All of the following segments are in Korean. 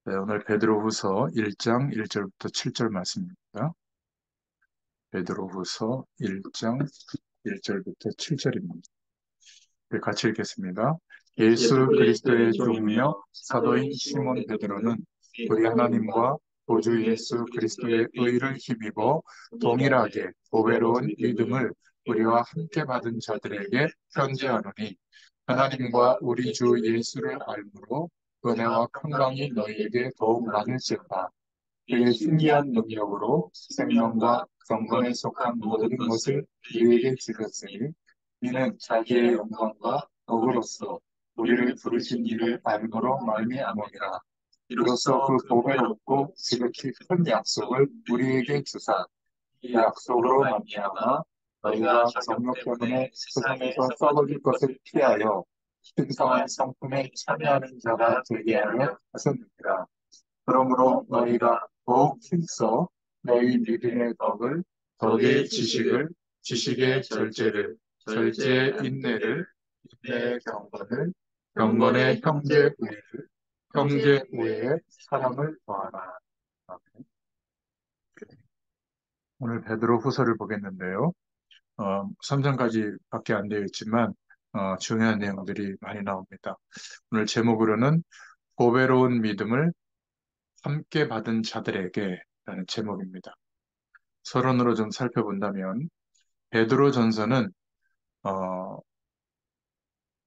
네, 오늘 베드로후서 1장 1절부터 7절 말씀입니다. 베드로후서 1장 1절부터 7절입니다. 같이 읽겠습니다. 예수 그리스도의 종이며 사도인 시몬 베드로는 우리 하나님과 구주 예수 그리스도의 의를 힘입어 동일하게 보배로운 믿음을 우리와 함께 받은 자들에게 편지하노니 하나님과 우리 주 예수를 알므로 은혜와 평강이 너희에게 더욱 많을지어다. 그의 신기한 능력으로 생명과 경건에 속한 모든 것을 우리에게 주셨으니 이는 자기의 영광과 덕으로서 우리를 부르신 이를 알므로 말미암으니라. 이로써 그 보배롭고 지극히 큰 약속을 우리에게 주사 이 약속으로 말미암아 너희가 정욕 때문에 세상에서 썩어질 것을 피하여 신성한 성품에 참여하는 자가 되게 하려 하셨느니라. 그러므로 너희가 더욱 힘써 너희 믿음의 덕을, 덕의 지식을, 지식의 절제를, 절제의 인내를, 인내의 경건을, 경건의 형제 우애를, 형제 우애에 사랑을 더하라. 아멘. 오늘 베드로 후서를 보겠는데요. 3장까지 밖에 안 되어 있지만 중요한 내용들이 많이 나옵니다. 오늘 제목으로는 보배로운 믿음을 함께 받은 자들에게 라는 제목입니다. 서론으로 좀 살펴본다면 베드로 전서는 어,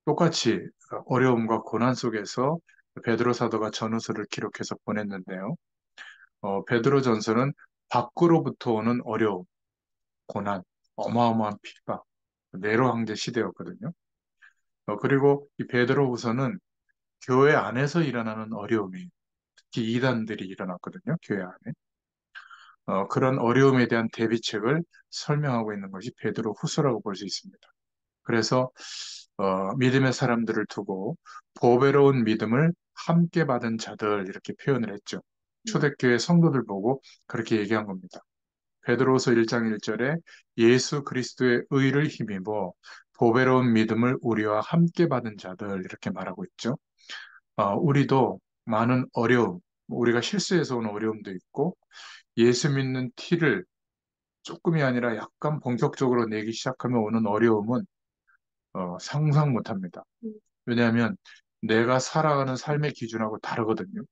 똑같이 어려움과 고난 속에서 베드로 사도가 전후서를 기록해서 보냈는데요. 베드로 전서는 밖으로부터 오는 어려움, 고난, 어마어마한 핍박, 네로 황제 시대였거든요. 그리고 이 베드로 후서는 교회 안에서 일어나는 어려움이 특히 이단들이 일어났거든요. 교회 안에. 그런 어려움에 대한 대비책을 설명하고 있는 것이 베드로 후서라고 볼 수 있습니다. 그래서 믿음의 사람들을 두고 보배로운 믿음을 함께 받은 자들 이렇게 표현을 했죠. 초대교회 성도들 보고 그렇게 얘기한 겁니다. 베드로후서 1장 1절에 예수 그리스도의 의를 힘입어 보배로운 믿음을 우리와 함께 받은 자들 이렇게 말하고 있죠. 우리도 많은 어려움, 우리가 실수해서 온 어려움도 있고 예수 믿는 티를 조금이 아니라 약간 본격적으로 내기 시작하면 오는 어려움은 상상 못합니다. 왜냐하면 내가 살아가는 삶의 기준하고 다르거든요.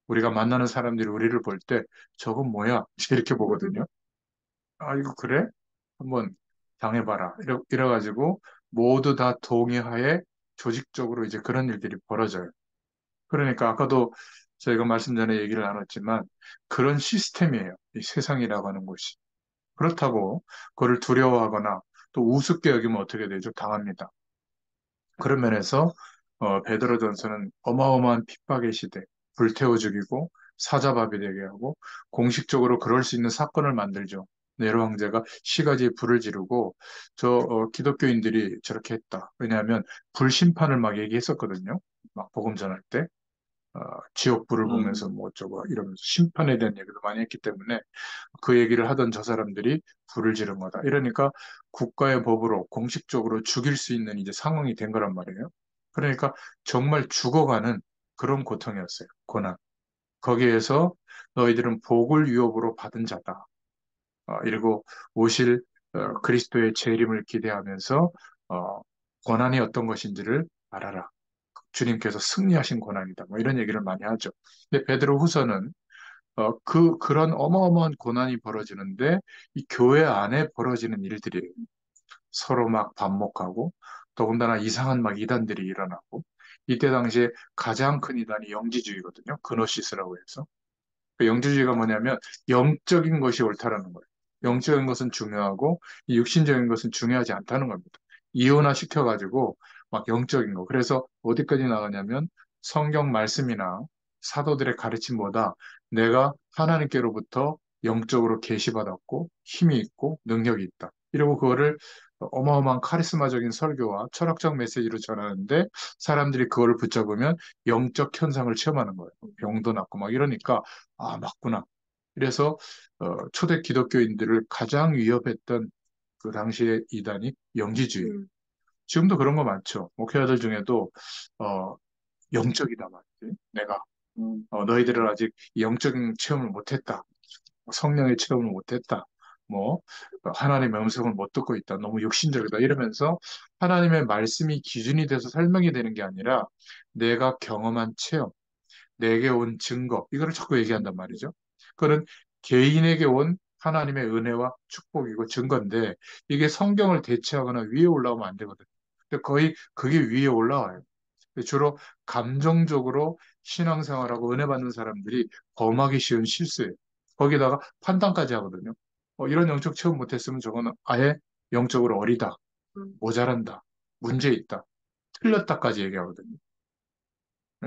우리가 만나는 사람들이 우리를 볼 때 저건 뭐야? 이렇게 보거든요. 아, 이거 그래? 한번 당해봐라. 이래가지고 모두 다 동의하에 조직적으로 이제 그런 일들이 벌어져요. 그러니까 아까도 저희가 말씀 전에 얘기를 나눴지만 그런 시스템이에요. 이 세상이라고 하는 곳이. 그렇다고 그걸 두려워하거나 또 우습게 여기면 어떻게 되죠? 당합니다. 그런 면에서 베드로전서는 어마어마한 핍박의 시대, 불태워 죽이고 사자밥이 되게 하고 공식적으로 그럴 수 있는 사건을 만들죠. 네로 황제가 시가지에 불을 지르고 기독교인들이 저렇게 했다. 왜냐하면 불심판을 막 얘기했었거든요. 막 복음 전할 때. 어, 지옥불을 보면서 뭐 어쩌고 이러면서 심판에 대한 얘기도 많이 했기 때문에 그 얘기를 하던 저 사람들이 불을 지른 거다. 이러니까 국가의 법으로 공식적으로 죽일 수 있는 이제 상황이 된 거란 말이에요. 그러니까 정말 죽어가는 그런 고통이었어요. 고난. 거기에서 너희들은 복을 유업으로 받은 자다. 이러고 오실 그리스도의 재림을 기대하면서 어, 고난이 어떤 것인지를 알아라. 주님께서 승리하신 고난이다. 뭐 이런 얘기를 많이 하죠. 근데 베드로 후서는 그런 어마어마한 고난이 벌어지는데 이 교회 안에 벌어지는 일들이에요. 서로 막 반목하고 더군다나 이상한 막 이단들이 일어나고 이때 당시에 가장 큰 이단이 영지주의거든요. 그노시스라고 해서. 그 영지주의가 뭐냐면 영적인 것이 옳다라는 거예요. 영적인 것은 중요하고 이 육신적인 것은 중요하지 않다는 겁니다. 이혼화 시켜가지고 막 영적인 거. 그래서 어디까지 나가냐면 성경 말씀이나 사도들의 가르침보다 내가 하나님께로부터 영적으로 계시받았고 힘이 있고 능력이 있다. 이러고 그거를 어마어마한 카리스마적인 설교와 철학적 메시지로 전하는데 사람들이 그거를 붙잡으면 영적 현상을 체험하는 거예요. 병도 낫고 막 이러니까 아, 맞구나. 그래서 초대 기독교인들을 가장 위협했던 그 당시의 이단이 영지주의. 지금도 그런 거 많죠. 목회자들 중에도 어, 영적이다 말이지. 내가. 너희들은 아직 영적인 체험을 못했다. 성령의 체험을 못했다. 뭐 하나님의 음성을 못 듣고 있다. 너무 육신적이다. 이러면서 하나님의 말씀이 기준이 돼서 설명이 되는 게 아니라 내가 경험한 체험, 내게 온 증거, 이거를 자꾸 얘기한단 말이죠. 그거는 개인에게 온 하나님의 은혜와 축복이고 증거인데 이게 성경을 대체하거나 위에 올라오면 안 되거든요. 근데 거의 그게 위에 올라와요. 주로 감정적으로 신앙생활하고 은혜 받는 사람들이 범하기 쉬운 실수예요. 거기다가 판단까지 하거든요. 이런 영적 체험 못했으면 저거는 아예 영적으로 어리다, 모자란다, 문제 있다, 틀렸다까지 얘기하거든요.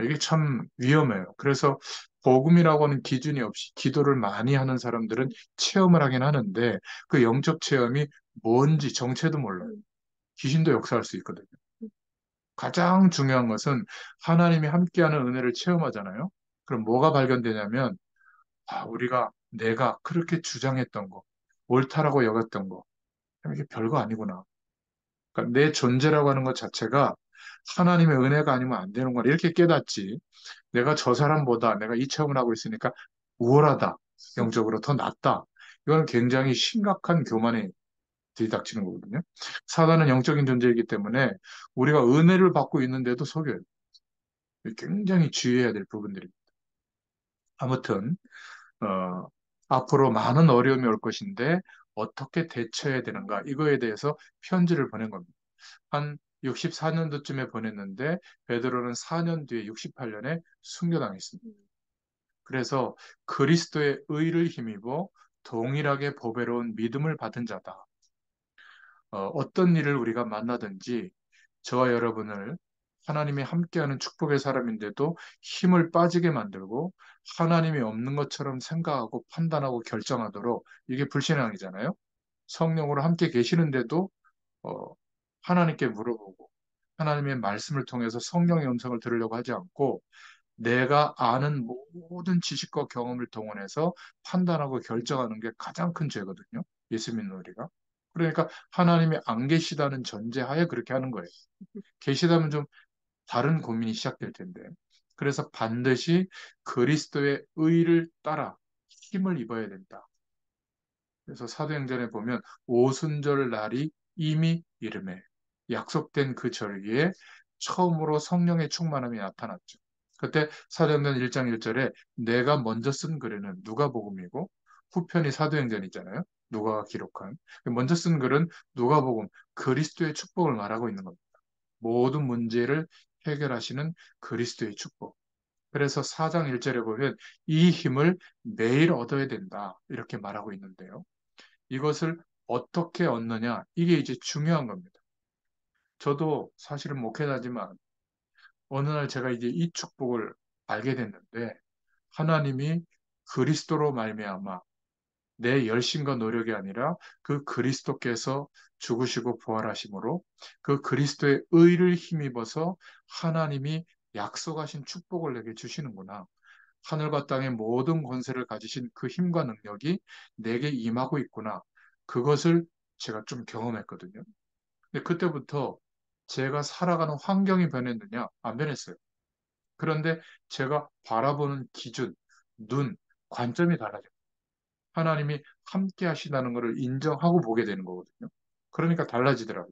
이게 참 위험해요. 그래서 복음이라고 하는 기준이 없이 기도를 많이 하는 사람들은 체험을 하긴 하는데 그 영적 체험이 뭔지 정체도 몰라요. 귀신도 역사할 수 있거든요. 가장 중요한 것은 하나님이 함께하는 은혜를 체험하잖아요. 그럼 뭐가 발견되냐면 우리가 내가 그렇게 주장했던 거, 옳다라고 여겼던 거, 이게 별거 아니구나. 그러니까 내 존재라고 하는 것 자체가 하나님의 은혜가 아니면 안 되는 거라 이렇게 깨닫지. 내가 저 사람보다 내가 이 체험을 하고 있으니까 우월하다. 영적으로 더 낫다. 이건 굉장히 심각한 교만에 들이닥치는 거거든요. 사단은 영적인 존재이기 때문에 우리가 은혜를 받고 있는데도 속여요. 굉장히 주의해야 될 부분들입니다. 아무튼 어, 앞으로 많은 어려움이 올 것인데 어떻게 대처해야 되는가 이거에 대해서 편지를 보낸 겁니다. 한 64년도쯤에 보냈는데 베드로는 4년 뒤에 68년에 순교당했습니다. 그래서 그리스도의 의를 힘입어 동일하게 보배로운 믿음을 받은 자다. 어떤 일을 우리가 만나든지 저와 여러분을 하나님이 함께하는 축복의 사람인데도 힘을 빠지게 만들고 하나님이 없는 것처럼 생각하고 판단하고 결정하도록 이게 불신앙이잖아요. 성령으로 함께 계시는데도 어, 하나님께 물어보고 하나님의 말씀을 통해서 성령의 음성을 들으려고 하지 않고 내가 아는 모든 지식과 경험을 동원해서 판단하고 결정하는 게 가장 큰 죄거든요. 예수 믿는 우리가. 그러니까 하나님이 안 계시다는 전제하에 그렇게 하는 거예요. 계시다면 좀 다른 고민이 시작될 텐데. 그래서 반드시 그리스도의 의를 따라 힘을 입어야 된다. 그래서 사도행전에 보면 오순절 날이 이미 이름에 약속된 그 절기에 처음으로 성령의 충만함이 나타났죠. 그때 사도행전 1장 1절에 내가 먼저 쓴 글에는 누가복음이고 후편이 사도행전이잖아요. 누가가 기록한. 먼저 쓴 글은 누가복음, 그리스도의 축복을 말하고 있는 겁니다. 모든 문제를 해결하시는 그리스도의 축복. 그래서 4장 1절에 보면 이 힘을 매일 얻어야 된다. 이렇게 말하고 있는데요. 이것을 어떻게 얻느냐? 이게 이제 중요한 겁니다. 저도 사실은 목회자지만 어느 날 제가 이제 이 축복을 알게 됐는데 하나님이 그리스도로 말미암아 내 열심과 노력이 아니라 그 그리스도께서 죽으시고 부활하심으로 그 그리스도의 의를 힘입어서 하나님이 약속하신 축복을 내게 주시는구나. 하늘과 땅의 모든 권세를 가지신 그 힘과 능력이 내게 임하고 있구나. 그것을 제가 좀 경험했거든요. 근데 그때부터 제가 살아가는 환경이 변했느냐? 안 변했어요. 그런데 제가 바라보는 기준, 눈, 관점이 달라져요. 하나님이 함께 하시다는 것을 인정하고 보게 되는 거거든요. 그러니까 달라지더라고요.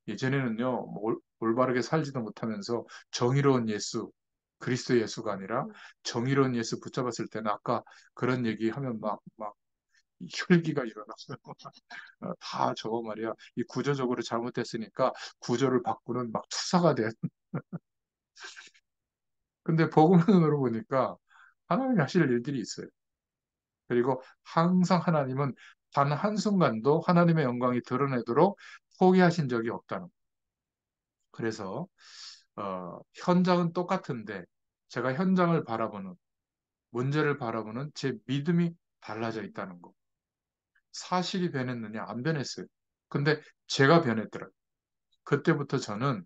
예전에는요, 뭐 올바르게 살지도 못하면서 정의로운 예수, 그리스도 예수가 아니라 정의로운 예수 붙잡았을 때는 아까 그런 얘기하면 막 혈기가 일어나서 다 저거 말이야. 이 구조적으로 잘못됐으니까 구조를 바꾸는 막 투사가 돼. 근데 복음으로 보니까 하나님이 하실 일들이 있어요. 그리고 항상 하나님은 단 한순간도 하나님의 영광이 드러내도록 포기하신 적이 없다는 거예요. 그래서 현장은 똑같은데 제가 현장을 바라보는 문제를 바라보는 제 믿음이 달라져 있다는 거. 사실이 변했느냐? 안 변했어요. 근데 제가 변했더라고요. 그때부터 저는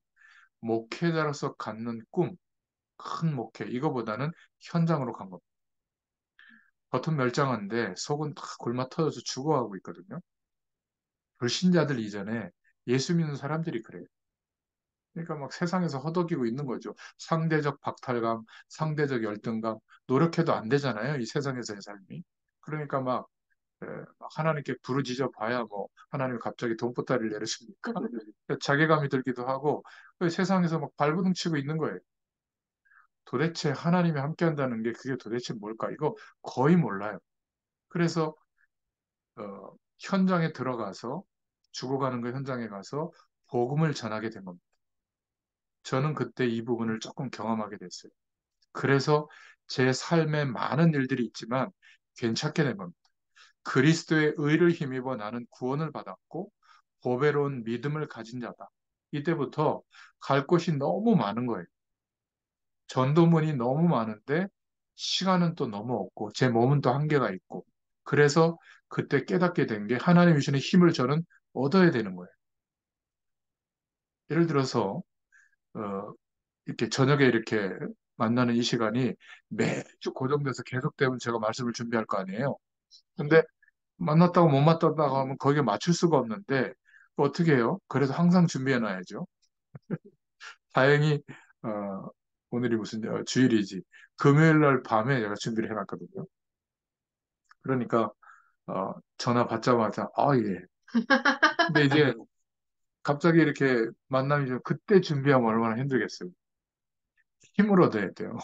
목회자로서 갖는 꿈, 큰 목회, 이거보다는 현장으로 간 겁니다. 겉은 멀쩡한데 속은 다 골마 터져서 죽어가고 있거든요. 불신자들 이전에 예수 믿는 사람들이 그래요. 그러니까 막 세상에서 허덕이고 있는 거죠. 상대적 박탈감, 상대적 열등감, 노력해도 안 되잖아요. 이 세상에서의 삶이. 그러니까 막 하나님께 부르짖어 봐야 뭐 하나님 갑자기 돈보따리를 내리십니까? 자괴감이 들기도 하고 그 세상에서 막 발버둥 치고 있는 거예요. 도대체 하나님이 함께한다는 게 그게 도대체 뭘까? 이거 거의 몰라요. 그래서 현장에 들어가서 죽어가는 그 현장에 가서 복음을 전하게 된 겁니다. 저는 그때 이 부분을 조금 경험하게 됐어요. 그래서 제 삶에 많은 일들이 있지만 괜찮게 된 겁니다. 그리스도의 의를 힘입어 나는 구원을 받았고 보배로운 믿음을 가진 자다. 이때부터 갈 곳이 너무 많은 거예요. 전도문이 너무 많은데 시간은 또 너무 없고 제 몸은 또 한계가 있고 그래서 그때 깨닫게 된 게 하나님 주시는 힘을 저는 얻어야 되는 거예요. 예를 들어서 이렇게 저녁에 이렇게 만나는 이 시간이 매주 고정돼서 계속되면 제가 말씀을 준비할 거 아니에요. 근데 만났다고 못 만났다고 하면 거기에 맞출 수가 없는데 어떻게 해요? 그래서 항상 준비해 놔야죠. 다행히 오늘이 무슨 주일이지. 금요일 날 밤에 제가 준비를 해놨거든요. 그러니까 전화 받자마자 아 예. 근데 이제 갑자기 이렇게 만남이 좀 그때 준비하면 얼마나 힘들겠어요. 힘을 얻어야 돼요.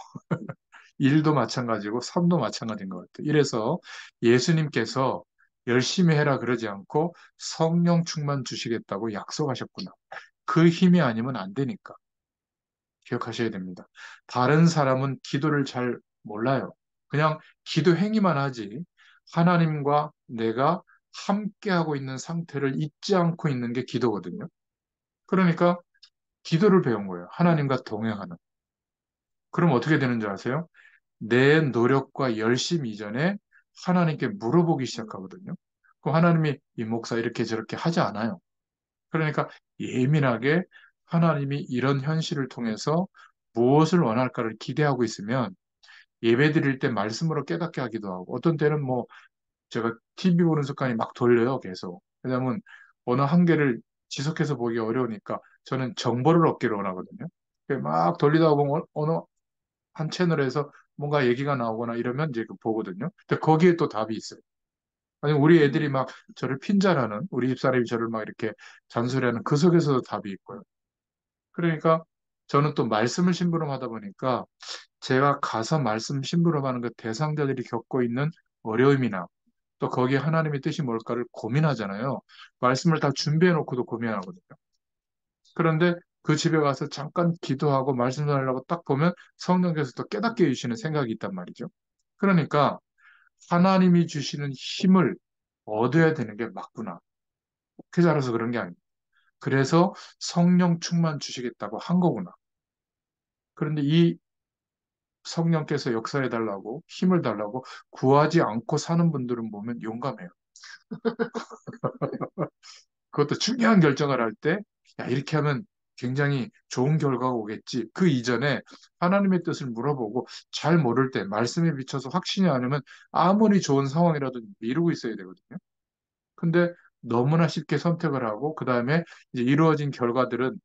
일도 마찬가지고 삶도 마찬가지인 것 같아요. 이래서 예수님께서 열심히 해라 그러지 않고 성령 충만 주시겠다고 약속하셨구나. 그 힘이 아니면 안 되니까 기억하셔야 됩니다. 다른 사람은 기도를 잘 몰라요. 그냥 기도 행위만 하지 하나님과 내가 함께하고 있는 상태를 잊지 않고 있는 게 기도거든요. 그러니까 기도를 배운 거예요. 하나님과 동행하는. 그럼 어떻게 되는 줄 아세요? 내 노력과 열심 이전에 하나님께 물어보기 시작하거든요. 그 하나님이 이 목사 이렇게 저렇게 하지 않아요. 그러니까 예민하게 하나님이 이런 현실을 통해서 무엇을 원할까를 기대하고 있으면 예배 드릴 때 말씀으로 깨닫게 하기도 하고 어떤 때는 뭐 제가 TV 보는 습관이 막 돌려요, 계속. 왜냐하면 어느 한 개를 지속해서 보기 어려우니까 저는 정보를 얻기를 원하거든요. 막 돌리다 보면 어느 한 채널에서 뭔가 얘기가 나오거나 이러면 이제 그 보거든요. 근데 거기에 또 답이 있어요. 아니, 우리 애들이 막 저를 핀잔하는, 우리 집사람이 저를 막 이렇게 잔소리하는 그 속에서도 답이 있고요. 그러니까 저는 또 말씀을 심부름하다 보니까 제가 가서 말씀 심부름하는 그 대상자들이 겪고 있는 어려움이나 또 거기에 하나님의 뜻이 뭘까를 고민하잖아요. 말씀을 다 준비해 놓고도 고민하거든요. 그런데 그 집에 가서 잠깐 기도하고 말씀 전하려고 딱 보면 성령께서 또 깨닫게 해주시는 생각이 있단 말이죠. 그러니까 하나님이 주시는 힘을 얻어야 되는 게 맞구나. 그자라서 그런 게 아니에요. 그래서 성령 충만 주시겠다고 한 거구나. 그런데 이 성령께서 역사해 달라고 힘을 달라고 구하지 않고 사는 분들은 보면 용감해요. 그것도 중요한 결정을 할 때, 야, 이렇게 하면 굉장히 좋은 결과가 오겠지. 그 이전에 하나님의 뜻을 물어보고 잘 모를 때 말씀에 비춰서 확신이 아니면 아무리 좋은 상황이라도 미루고 있어야 되거든요. 근데 너무나 쉽게 선택을 하고 그 다음에 이제 이루어진 결과들은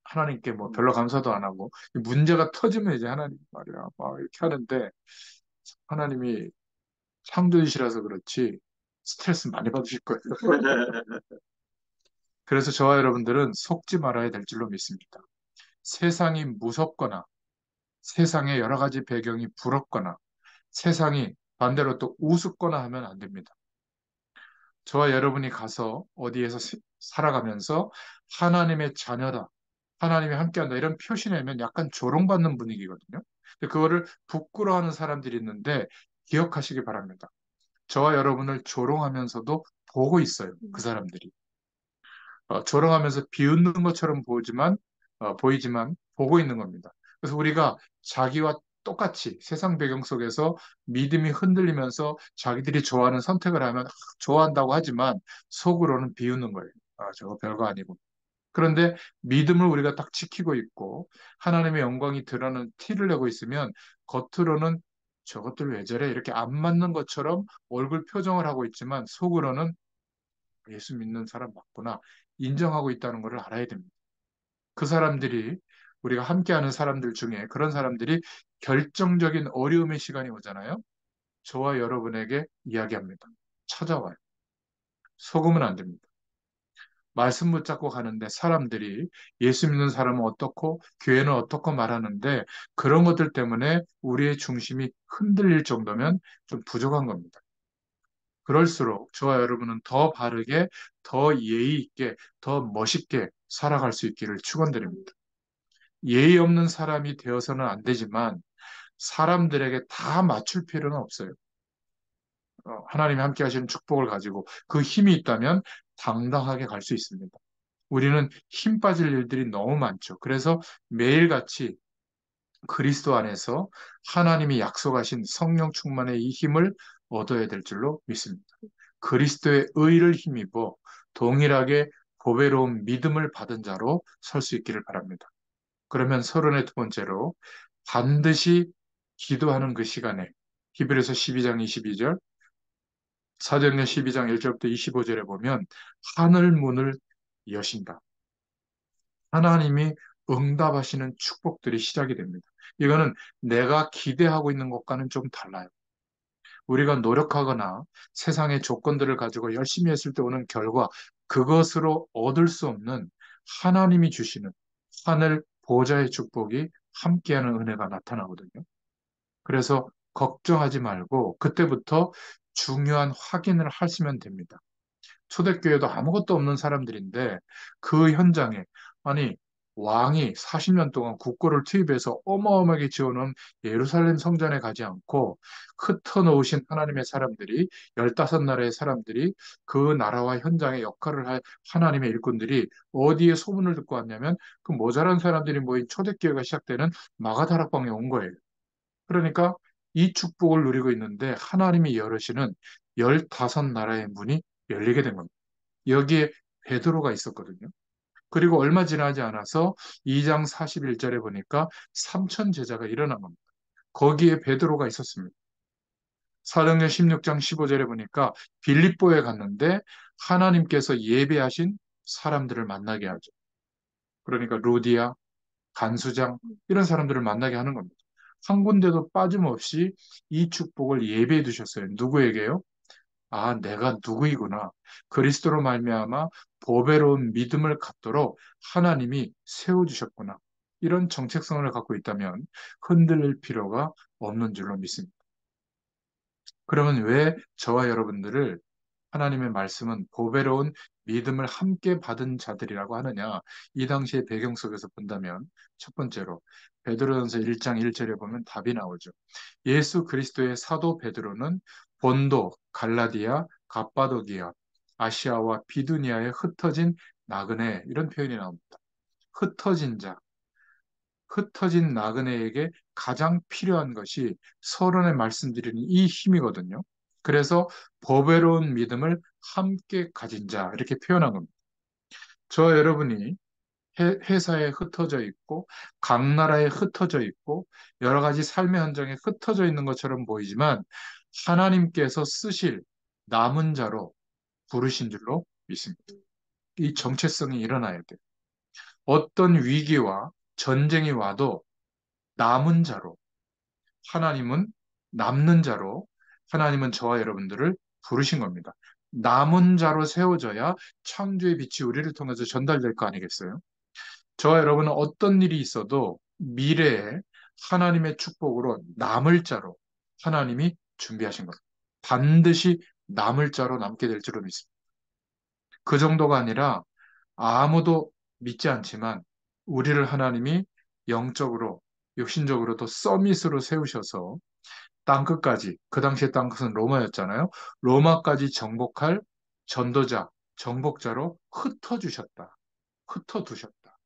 하나님께 뭐 별로 감사도 안 하고 문제가 터지면 이제 하나님 말이야 막 이렇게 하는데 하나님이 창조주시라서 그렇지 스트레스 많이 받으실 거예요. 그래서 저와 여러분들은 속지 말아야 될 줄로 믿습니다. 세상이 무섭거나 세상의 여러 가지 배경이 부럽거나 세상이 반대로 또 우습거나 하면 안 됩니다. 저와 여러분이 가서 어디에서 살아가면서 하나님의 자녀다, 하나님이 함께한다 이런 표시 내면 약간 조롱받는 분위기거든요. 근데 그거를 부끄러워하는 사람들이 있는데 기억하시기 바랍니다. 저와 여러분을 조롱하면서도 보고 있어요. 그 사람들이. 조롱하면서 비웃는 것처럼 보이지만 보고 있는 겁니다. 그래서 우리가 자기와 똑같이 세상 배경 속에서 믿음이 흔들리면서 자기들이 좋아하는 선택을 하면 좋아한다고 하지만 속으로는 비웃는 거예요. 아, 저거 별거 아니고. 그런데 믿음을 우리가 딱 지키고 있고 하나님의 영광이 드러나는 티를 내고 있으면 겉으로는 저것들 왜 저래? 이렇게 안 맞는 것처럼 얼굴 표정을 하고 있지만 속으로는 예수 믿는 사람 맞구나 인정하고 있다는 것을 알아야 됩니다. 그 사람들이 우리가 함께하는 사람들 중에 그런 사람들이 결정적인 어려움의 시간이 오잖아요. 저와 여러분에게 이야기합니다. 찾아와요. 속으면 안 됩니다. 말씀 붙잡고 가는데 사람들이 예수 믿는 사람은 어떻고 교회는 어떻고 말하는데 그런 것들 때문에 우리의 중심이 흔들릴 정도면 좀 부족한 겁니다. 그럴수록 저와 여러분은 더 바르게, 더 예의 있게, 더 멋있게 살아갈 수 있기를 축원드립니다. 예의 없는 사람이 되어서는 안 되지만 사람들에게 다 맞출 필요는 없어요. 하나님이 함께 하시는 축복을 가지고 그 힘이 있다면 당당하게 갈 수 있습니다. 우리는 힘 빠질 일들이 너무 많죠. 그래서 매일같이 그리스도 안에서 하나님이 약속하신 성령 충만의 이 힘을 얻어야 될 줄로 믿습니다. 그리스도의 의를 힘입어 동일하게 보배로운 믿음을 받은 자로 설 수 있기를 바랍니다. 그러면 서론의 두 번째로 반드시 기도하는 그 시간에 히브리서 12장 22절, 사도행전 12장 1절부터 25절에 보면 하늘 문을 여신다. 하나님이 응답하시는 축복들이 시작이 됩니다. 이거는 내가 기대하고 있는 것과는 좀 달라요. 우리가 노력하거나 세상의 조건들을 가지고 열심히 했을 때 오는 결과, 그것으로 얻을 수 없는 하나님이 주시는 하늘 보좌의 축복이 함께하는 은혜가 나타나거든요. 그래서 걱정하지 말고 그때부터 중요한 확인을 하시면 됩니다. 초대교회도 아무것도 없는 사람들인데 그 현장에 아니 왕이 40년 동안 국고를 투입해서 어마어마하게 지어놓은 예루살렘 성전에 가지 않고 흩어놓으신 하나님의 사람들이 15나라의 사람들이 그 나라와 현장의 역할을 할 하나님의 일꾼들이 어디에 소문을 듣고 왔냐면 그 모자란 사람들이 모인 초대교회가 시작되는 마가다락방에 온 거예요. 그러니까 이 축복을 누리고 있는데 하나님이 열으시는 15나라의 문이 열리게 된 겁니다. 여기에 베드로가 있었거든요. 그리고 얼마 지나지 않아서 2장 41절에 보니까 3천 제자가 일어난 겁니다. 거기에 베드로가 있었습니다. 사도행전 16장 15절에 보니까 빌립보에 갔는데 하나님께서 예배하신 사람들을 만나게 하죠. 그러니까 루디아, 간수장 이런 사람들을 만나게 하는 겁니다. 한 군데도 빠짐없이 이 축복을 예배해 두셨어요. 누구에게요? 아, 내가 누구이구나. 그리스도로 말미암아 보배로운 믿음을 갖도록 하나님이 세워주셨구나. 이런 정체성을 갖고 있다면 흔들릴 필요가 없는 줄로 믿습니다. 그러면 왜 저와 여러분들을 하나님의 말씀은 보배로운 믿음을 함께 받은 자들이라고 하느냐? 이 당시의 배경 속에서 본다면 첫 번째로 베드로전서 1장 1절에 보면 답이 나오죠. 예수 그리스도의 사도 베드로는 본도, 갈라디아, 갑바도기아, 아시아와 비두니아에 흩어진 나그네 이런 표현이 나옵니다. 흩어진 자, 흩어진 나그네에게 가장 필요한 것이 서론에 말씀드리는 이 힘이거든요. 그래서 보배로운 믿음을 함께 가진 자 이렇게 표현한 겁니다. 저 여러분이 회사에 흩어져 있고 각 나라에 흩어져 있고 여러 가지 삶의 현장에 흩어져 있는 것처럼 보이지만 하나님께서 쓰실 남은 자로 부르신 줄로 믿습니다. 이 정체성이 일어나야 돼요. 어떤 위기와 전쟁이 와도 남은 자로 하나님은 남는 자로 하나님은 저와 여러분들을 부르신 겁니다. 남은 자로 세워져야 창조의 빛이 우리를 통해서 전달될 거 아니겠어요? 저와 여러분은 어떤 일이 있어도 미래에 하나님의 축복으로 남을 자로 하나님이 준비하신 겁니다. 반드시 남을 자로 남게 될 줄로 믿습니다. 그 정도가 아니라 아무도 믿지 않지만 우리를 하나님이 영적으로 육신적으로도 서밋으로 세우셔서 땅끝까지, 그 당시에 땅끝은 로마였잖아요. 로마까지 정복할 전도자, 정복자로 흩어주셨다. 흩어두셨다.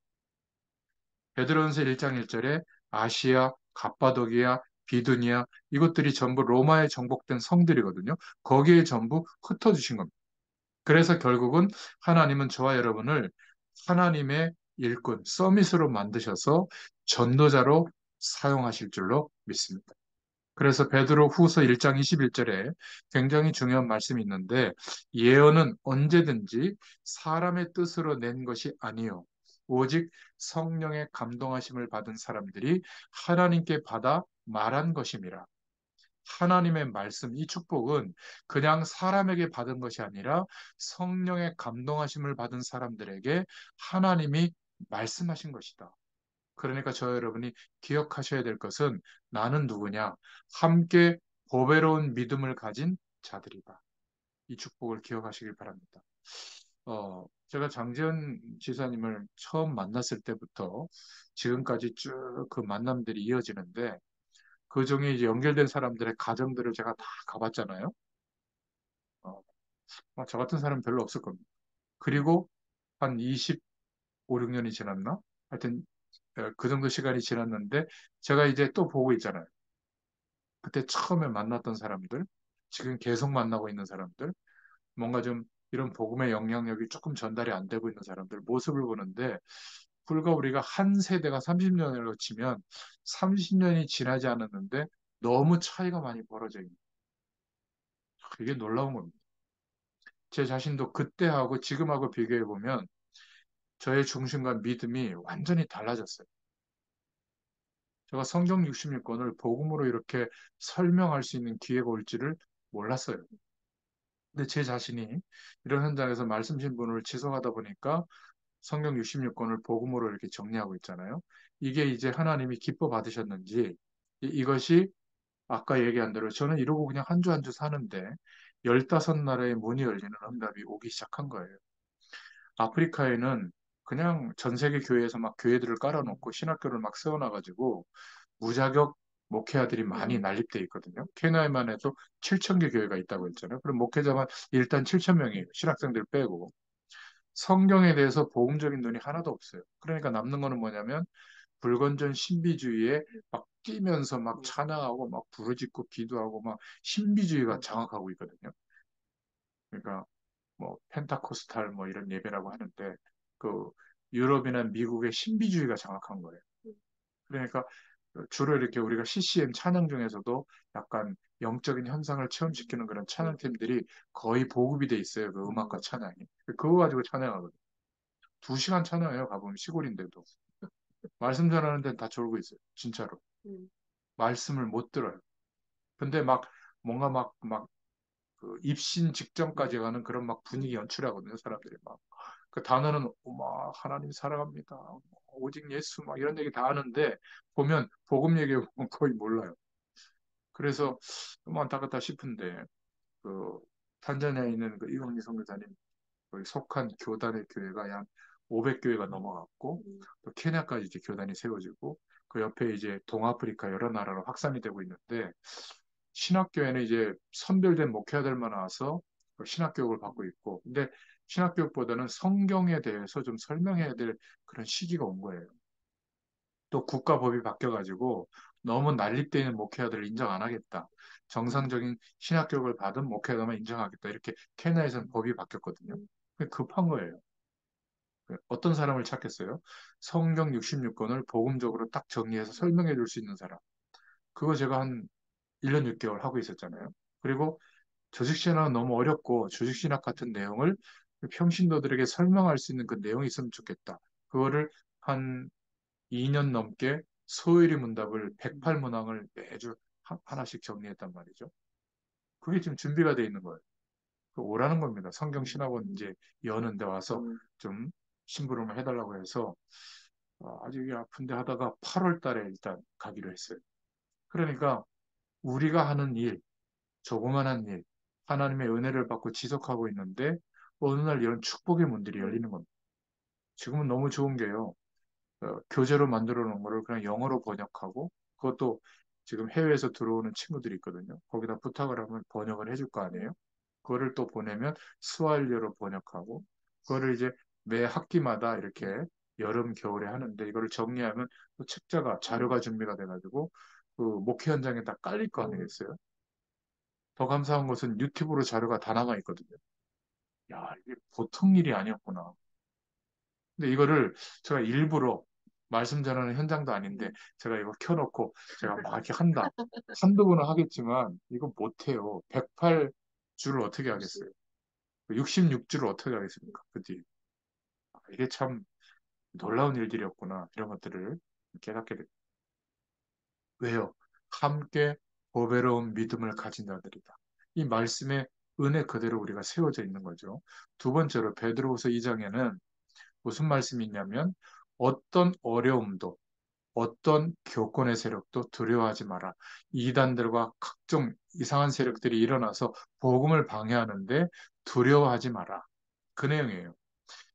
베드로전서 1장 1절에 아시아, 갑바도기아, 비두니아 이것들이 전부 로마에 정복된 성들이거든요. 거기에 전부 흩어주신 겁니다. 그래서 결국은 하나님은 저와 여러분을 하나님의 일꾼, 서밋으로 만드셔서 전도자로 사용하실 줄로 믿습니다. 그래서 베드로 후서 1장 21절에 굉장히 중요한 말씀이 있는데 예언은 언제든지 사람의 뜻으로 낸 것이 아니요 오직 성령의 감동하심을 받은 사람들이 하나님께 받아 말한 것임이라. 하나님의 말씀, 이 축복은 그냥 사람에게 받은 것이 아니라 성령의 감동하심을 받은 사람들에게 하나님이 말씀하신 것이다. 그러니까 저 여러분이 기억하셔야 될 것은 나는 누구냐? 함께 보배로운 믿음을 가진 자들이다. 이 축복을 기억하시길 바랍니다. 제가 장지현 지사님을 처음 만났을 때부터 지금까지 쭉 그 만남들이 이어지는데 그 중에 이제 연결된 사람들의 가정들을 제가 다 가봤잖아요. 어, 저 같은 사람은 별로 없을 겁니다. 그리고 한 25, 6년이 지났나? 하여튼 그 정도 시간이 지났는데 제가 이제 또 보고 있잖아요. 그때 처음에 만났던 사람들, 지금 계속 만나고 있는 사람들, 뭔가 좀 이런 복음의 영향력이 조금 전달이 안 되고 있는 사람들 모습을 보는데 불과 우리가 한 세대가 30년으로 치면 30년이 지나지 않았는데 너무 차이가 많이 벌어져 있는 이게 놀라운 겁니다. 제 자신도 그때하고 지금하고 비교해 보면 저의 중심과 믿음이 완전히 달라졌어요. 제가 성경 66권을 복음으로 이렇게 설명할 수 있는 기회가 올지를 몰랐어요. 근데 제 자신이 이런 현장에서 말씀 신분을 지속하다 보니까 성경 66권을 복음으로 이렇게 정리하고 있잖아요. 이게 이제 하나님이 기뻐 받으셨는지 이것이 아까 얘기한 대로 저는 이러고 그냥 한 주 한 주 사는데 15나라의 문이 열리는 응답이 오기 시작한 거예요. 아프리카에는 그냥 전 세계 교회에서 막 교회들을 깔아놓고 신학교를 막 세워놔가지고 무자격 목회자들이 많이 난립돼 있거든요. 케냐에만 해도 7천 개 교회가 있다고 했잖아요. 그럼 목회자만 일단 7천 명이에요. 신학생들 빼고. 성경에 대해서 복음적인 눈이 하나도 없어요. 그러니까 남는 거는 뭐냐면 불건전 신비주의에 막 뛰면서 막 찬양하고 막 부르짖고 기도하고 막 신비주의가 장악하고 있거든요. 그러니까 뭐 펜타코스탈 뭐 이런 예배라고 하는데 그 유럽이나 미국의 신비주의가 장악한 거예요. 그러니까 주로 이렇게 우리가 CCM 찬양 중에서도 약간 영적인 현상을 체험시키는 그런 찬양팀들이 거의 보급이 돼 있어요. 그 음악과 찬양이. 그거 가지고 찬양하거든요. 2시간 찬양해요. 가보면 시골인데도. 말씀 전하는 데는 다 졸고 있어요. 진짜로. 말씀을 못 들어요. 근데 막 뭔가 그 입신 직전까지 가는 그런 막 분위기 연출하거든요. 사람들이 막. 그 단어는 막 하나님 사랑합니다. 오직 예수 막 이런 얘기 다 하는데 보면 복음 얘기하면 거의 몰라요. 그래서 좀 안타깝다 싶은데 그 탄자니아에 있는 그 이광희 선교사님 거기 속한 교단의 교회가 약 500교회가 넘어갔고 또 케냐까지 이제 교단이 세워지고 그 옆에 이제 동아프리카 여러 나라로 확산이 되고 있는데 신학교에는 이제 선별된 목회자들만 와서 그 신학교육을 받고 있고 근데 신학교육보다는 성경에 대해서 좀 설명해야 될 그런 시기가 온 거예요. 또 국가법이 바뀌어가지고 너무 난립되어 있는 목회자들을 인정 안 하겠다. 정상적인 신학교육을 받은 목회자만 인정하겠다. 이렇게 케냐에서는 법이 바뀌었거든요. 급한 거예요. 어떤 사람을 찾겠어요? 성경 66권을 복음적으로 딱 정리해서 설명해 줄 수 있는 사람. 그거 제가 한 1년 6개월 하고 있었잖아요. 그리고 조직신학은 너무 어렵고 조직신학 같은 내용을 평신도들에게 설명할 수 있는 그 내용이 있으면 좋겠다. 그거를 한 2년 넘게 소일의 문답을 108문항을 매주 하나씩 정리했단 말이죠. 그게 지금 준비가 돼 있는 거예요. 오라는 겁니다. 성경 신학원 이제 여는데 와서 좀 심부름을 해달라고 해서 아주 이게 아픈데 하다가 8월 달에 일단 가기로 했어요. 그러니까 우리가 하는 일, 조그만한 일, 하나님의 은혜를 받고 지속하고 있는데 어느 날 이런 축복의 문들이 열리는 겁니다. 지금은 너무 좋은 게요. 교재로 만들어 놓은 거를 그냥 영어로 번역하고 그것도 지금 해외에서 들어오는 친구들이 있거든요. 거기다 부탁을 하면 번역을 해줄 거 아니에요? 그거를 또 보내면 스와일리어로 번역하고 그거를 이제 매 학기마다 이렇게 여름, 겨울에 하는데 이거를 정리하면 또 책자가 자료가 준비가 돼가지고 그 목회 현장에 다 깔릴 거 아니겠어요? 더 감사한 것은 유튜브로 자료가 다 남아 있거든요. 야, 이게 보통 일이 아니었구나. 근데 이거를 제가 일부러 말씀 전하는 현장도 아닌데 제가 이거 켜놓고 제가 막 이렇게 한다. 한두 번은 하겠지만 이거 못해요. 108주를 어떻게 하겠어요? 66주를 어떻게 하겠습니까? 그지? 이게 참 놀라운 일들이었구나. 이런 것들을 깨닫게 됩니다. 왜요? 함께 보배로운 믿음을 가진 자들이다. 이 말씀의 은혜 그대로 우리가 세워져 있는 거죠. 두 번째로 베드로후서 2장에는 무슨 말씀이 있냐면 어떤 어려움도 어떤 교권의 세력도 두려워하지 마라. 이단들과 각종 이상한 세력들이 일어나서 복음을 방해하는데 두려워하지 마라. 그 내용이에요.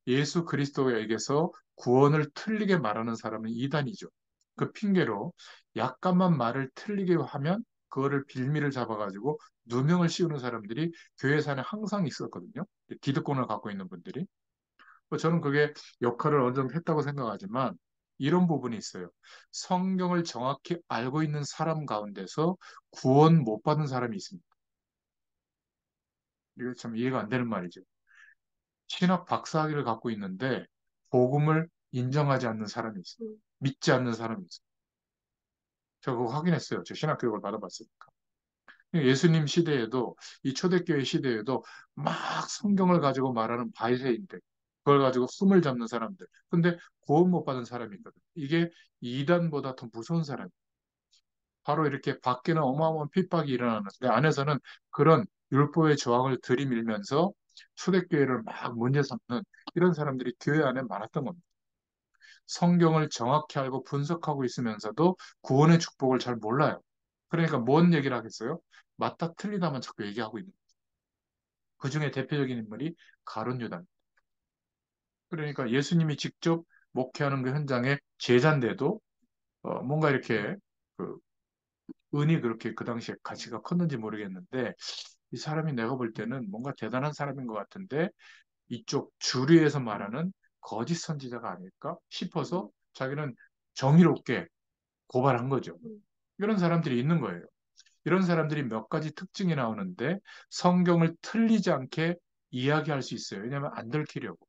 예수 그리스도에게서 구원을 틀리게 말하는 사람은 이단이죠. 그 핑계로 약간만 말을 틀리게 하면 그거를 빌미를 잡아가지고 누명을 씌우는 사람들이 교회 안에 항상 있었거든요. 기득권을 갖고 있는 분들이. 저는 그게 역할을 어느 정도 했다고 생각하지만 이런 부분이 있어요. 성경을 정확히 알고 있는 사람 가운데서 구원 못 받은 사람이 있습니다. 이게 참 이해가 안 되는 말이죠. 신학 박사학위를 갖고 있는데 복음을 인정하지 않는 사람이 있어요. 믿지 않는 사람이 있어요. 제가 그거 확인했어요. 저 신학 교육을 받아봤으니까. 예수님 시대에도 이 초대교회 시대에도 막 성경을 가지고 말하는 바리새인들 그걸 가지고 숨을 잡는 사람들. 근데 구원 못 받은 사람이 있거든. 이게 이단보다 더 무서운 사람. 바로 이렇게 밖에는 어마어마한 핍박이 일어나는데 안에서는 그런 율법의 저항을 들이밀면서 초대교회를 막 문제 삼는 이런 사람들이 교회 안에 많았던 겁니다. 성경을 정확히 알고 분석하고 있으면서도 구원의 축복을 잘 몰라요. 그러니까 뭔 얘기를 하겠어요? 맞다 틀리다만 자꾸 얘기하고 있는 거예요. 그 중에 대표적인 인물이 가룟 유다입니다. 그러니까 예수님이 직접 목회하는 그 현장에 제자인데도 뭔가 이렇게 그 은이 그렇게 그 당시에 가치가 컸는지 모르겠는데 이 사람이 내가 볼 때는 뭔가 대단한 사람인 것 같은데 이쪽 주류에서 말하는 거짓 선지자가 아닐까 싶어서 자기는 정의롭게 고발한 거죠. 이런 사람들이 있는 거예요. 이런 사람들이 몇 가지 특징이 나오는데 성경을 틀리지 않게 이야기할 수 있어요. 왜냐하면 안 들키려고.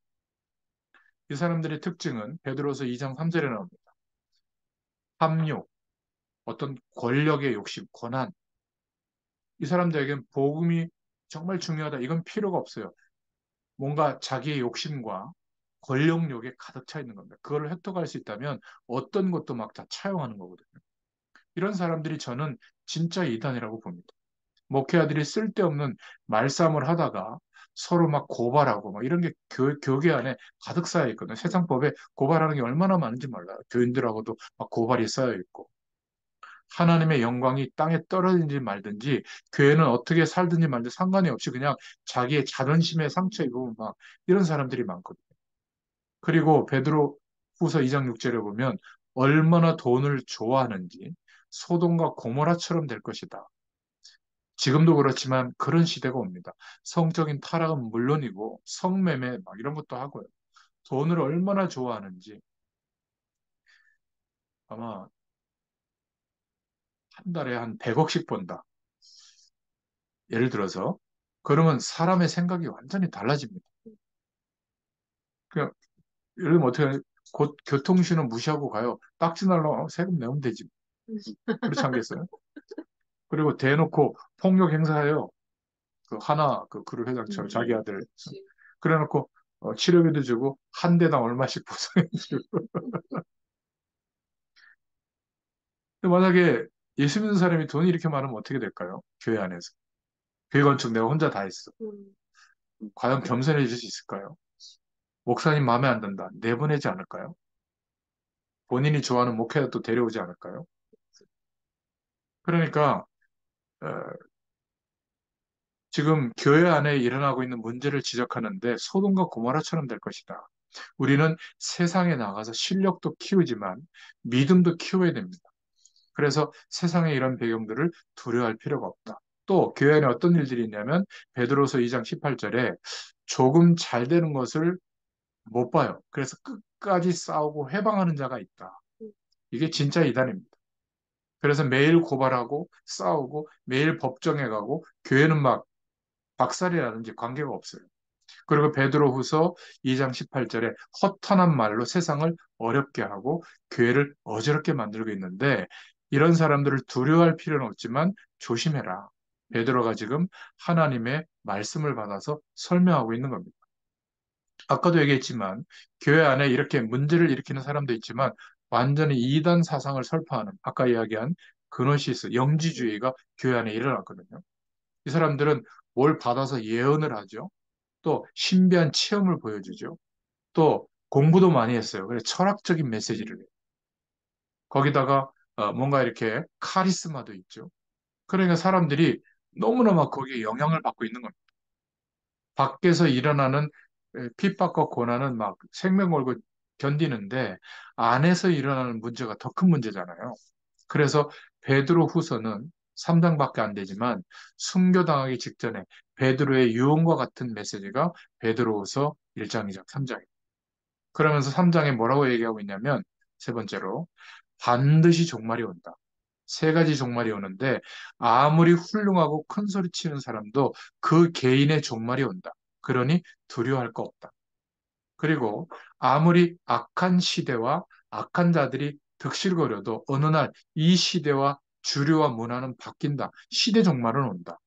이 사람들의 특징은 베드로서 2장 3절에 나옵니다. 합욕, 어떤 권력의 욕심, 권한. 이 사람들에겐 복음이 정말 중요하다. 이건 필요가 없어요. 뭔가 자기의 욕심과 권력욕에 가득 차 있는 겁니다. 그걸 획득할 수 있다면 어떤 것도 막 다 차용하는 거거든요. 이런 사람들이 저는 진짜 이단이라고 봅니다. 목회자들이 쓸데없는 말싸움을 하다가 서로 막 고발하고 막 이런 게 교계 안에 가득 쌓여 있거든요. 세상 법에 고발하는 게 얼마나 많은지 몰라요. 교인들하고도 막 고발이 쌓여 있고. 하나님의 영광이 땅에 떨어지든지 말든지 교회는 어떻게 살든지 말든지 상관이 없이 그냥 자기의 자존심의 상처 입으면 막 이런 사람들이 많거든요. 그리고 베드로 후서 2장 6절에 보면 얼마나 돈을 좋아하는지 소돔과 고모라처럼 될 것이다. 지금도 그렇지만 그런 시대가 옵니다. 성적인 타락은 물론이고 성매매 막 이런 것도 하고요. 돈을 얼마나 좋아하는지 아마 한 달에 한 100억씩 번다. 예를 들어서 그러면 사람의 생각이 완전히 달라집니다. 그냥 예를 들면 어떻게 하냐, 곧 교통신호 무시하고 가요. 딱지 날라 세금 내면 되지. 그렇지 않겠어요? 그리고 대놓고 폭력 행사해요. 그 하나 그 그룹 회장처럼 자기 아들 그래놓고 치료비도 주고 한 대당 얼마씩 보상해 주고 근데 만약에 예수 믿는 사람이 돈이 이렇게 많으면 어떻게 될까요? 교회 안에서. 교회 건축 내가 혼자 다 했어. 과연 겸손해질 수 있을까요? 목사님 마음에 안 든다. 내보내지 않을까요? 본인이 좋아하는 목회자 또 데려오지 않을까요? 그러니까 어, 지금 교회 안에 일어나고 있는 문제를 지적하는데 소돔과 고모라처럼 될 것이다. 우리는 세상에 나가서 실력도 키우지만 믿음도 키워야 됩니다. 그래서 세상의 이런 배경들을 두려워할 필요가 없다. 또 교회 안에 어떤 일들이 있냐면 베드로서 2장 18절에 조금 잘 되는 것을 못 봐요. 그래서 끝까지 싸우고 회방하는 자가 있다. 이게 진짜 이단입니다. 그래서 매일 고발하고 싸우고 매일 법정에 가고 교회는 막 박살이라든지 관계가 없어요. 그리고 베드로후서 2장 18절에 허탄한 말로 세상을 어렵게 하고 교회를 어지럽게 만들고 있는데 이런 사람들을 두려워할 필요는 없지만 조심해라. 베드로가 지금 하나님의 말씀을 받아서 설명하고 있는 겁니다. 아까도 얘기했지만 교회 안에 이렇게 문제를 일으키는 사람도 있지만 완전히 이단 사상을 설파하는 아까 이야기한 그노시스, 영지주의가 교회 안에 일어났거든요. 이 사람들은 뭘 받아서 예언을 하죠. 또 신비한 체험을 보여주죠. 또 공부도 많이 했어요. 그래서 철학적인 메시지를 해요. 거기다가 뭔가 이렇게 카리스마도 있죠. 그러니까 사람들이 너무나 막 거기에 영향을 받고 있는 겁니다. 밖에서 일어나는 핍박과 고난은 막 생명 걸고 견디는데 안에서 일어나는 문제가 더 큰 문제잖아요. 그래서 베드로 후서는 3장밖에 안 되지만 순교당하기 직전에 베드로의 유언과 같은 메시지가 베드로후서 1장이죠, 3장이에요. 그러면서 3장에 뭐라고 얘기하고 있냐면 세 번째로 반드시 종말이 온다. 세 가지 종말이 오는데 아무리 훌륭하고 큰 소리 치는 사람도 그 개인의 종말이 온다. 그러니 두려워할 거 없다. 그리고 아무리 악한 시대와 악한 자들이 득실거려도 어느 날 이 시대와 주류와 문화는 바뀐다. 시대 종말은 온다.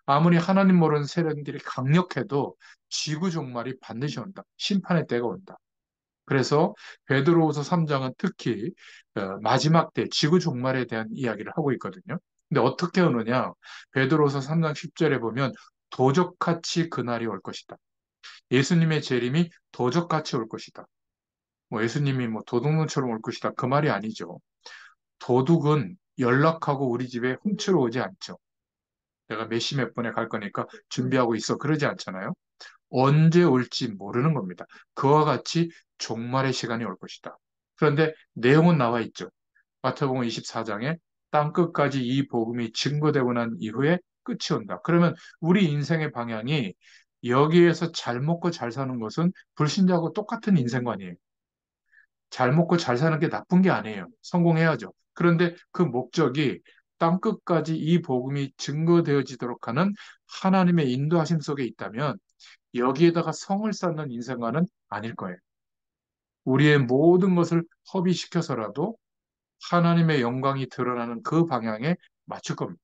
아무리 하나님 모르는 세력들이 강력해도 지구 종말이 반드시 온다. 심판의 때가 온다. 그래서 베드로후서 3장은 특히 마지막 때 지구 종말에 대한 이야기를 하고 있거든요. 근데 어떻게 오느냐? 베드로후서 3장 10절에 보면 도적같이 그날이 올 것이다. 예수님의 재림이 도적같이 올 것이다. 뭐 예수님이 뭐 도둑놈처럼 올 것이다. 그 말이 아니죠. 도둑은 연락하고 우리 집에 훔치러 오지 않죠. 내가 몇 시 몇 분에 갈 거니까 준비하고 있어. 그러지 않잖아요. 언제 올지 모르는 겁니다. 그와 같이 종말의 시간이 올 것이다. 그런데 내용은 나와 있죠. 마태복음 24장에 땅 끝까지 이 복음이 증거되고 난 이후에 끝이 온다. 그러면 우리 인생의 방향이 여기에서 잘 먹고 잘 사는 것은 불신자하고 똑같은 인생관이에요. 잘 먹고 잘 사는 게 나쁜 게 아니에요. 성공해야죠. 그런데 그 목적이 땅 끝까지 이 복음이 증거되어지도록 하는 하나님의 인도하심 속에 있다면 여기에다가 성을 쌓는 인생관은 아닐 거예요. 우리의 모든 것을 허비시켜서라도 하나님의 영광이 드러나는 그 방향에 맞출 겁니다.